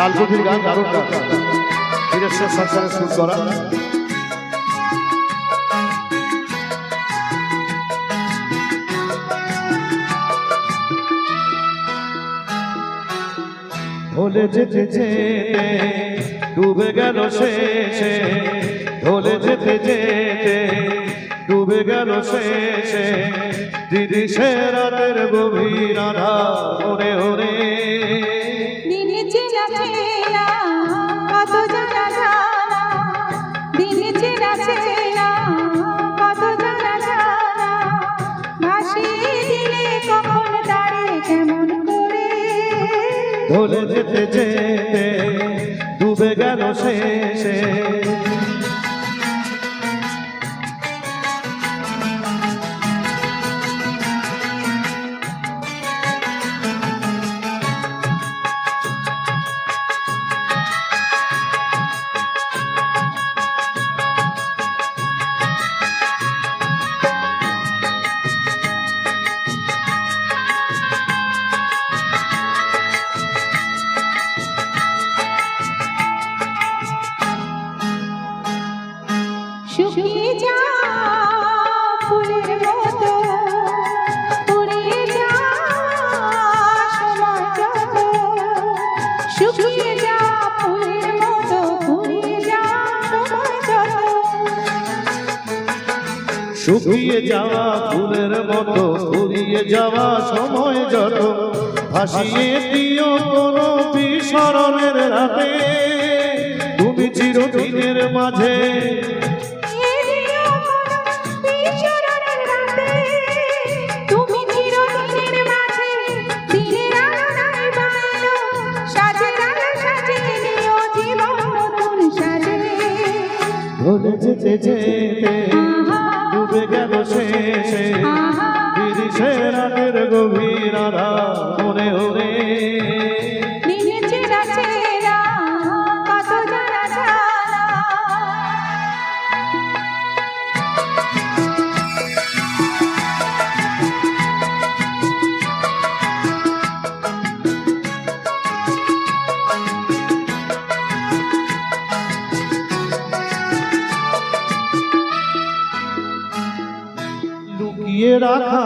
লালচুটির গান, দারুণ গান, বীরেশ্বর সরকারের সুর করা। ঢলে যেতে যেতে ডুবে গেল শেষে, ঢলে যেতে যেতে ডুবে গেল শেষে, দিদি সে রাতের গভীর আধার ওরে ওরে। দিনে চেনা চেনা কত জানা জানা, দিনে চেনা চেনা কত জানা জানা, ভাসিয়ে দিলে কখন তারে কেমন করে। ঢলে যেতে যেতে ডুবে গেল শেষে। শুকিয়ে যা ফুলের মতো পুড়িয়ে যা সময় যত, শুকিয়ে যা ফুলের মতো পুড়িয়ে যা সময় যত। শুকিয়ে যাওয়া ফুলের মতো ফুরিয়ে যাওয়া সময় যত, ভাসিয়ে দিও কোনো বিস্মরণের রাতে, তুমি চিরদিনের মাঝে। ঢলে যেতে যেতে ডুবে গেল শেষে, দিদি সে রাতের গভীর আধার ওরে ওরে। দিনে চেনা চেনা কত জানা জানা। লুকিয়ে রাখা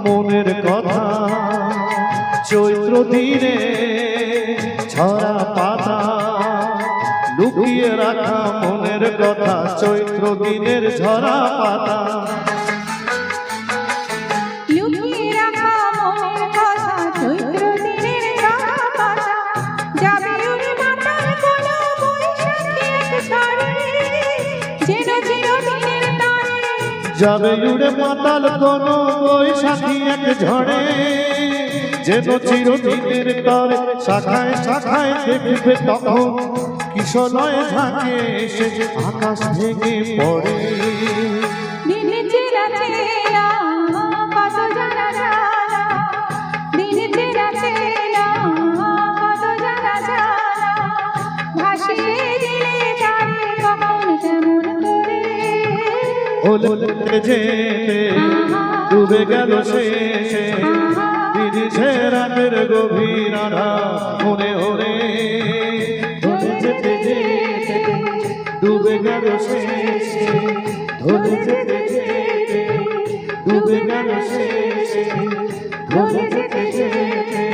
মনের কথা, চৈত্র দিনে ছড়া পাতা। লুকিয়ে রাখা মনের কথা, চৈত্র দিনের ঝরা পাতা। লুকিয়ে রাখা মনের কথা, চৈত্র দিনের ঝরা পাতা। যাবে উড়ে মাতার কোনো বৈশাখী এক ঝড়ে, যেন চিরদিনের তারে। যাবে উড়ে মাতাল কোনো বৈশাখী এক ঝড়ে, যেন চিরদিনের তরে। শাখায় শাখায় দেখবে তখন কিশলয় ঝাঁকে এসে আকাশ ভেঙে পড়ে। দিনে চেনা চেনা কত জানা জানা, দিনে চেনা চেনা কত জানা জানা, ভাসিয়ে দিলে তারে কখন কেমন করে। ঢলে যেতে ডুবে গেল শেষে, দিদি সে রাতের গভীর আধার ওরে ওরে। ঢলে যেতে যেতে ডুবে গেল শেষে, ঢলে যেতে যেতে ডুবে গেল শেষে, ঢলে যেতে যেতে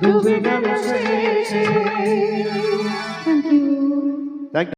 ডুবে গেল শেষে।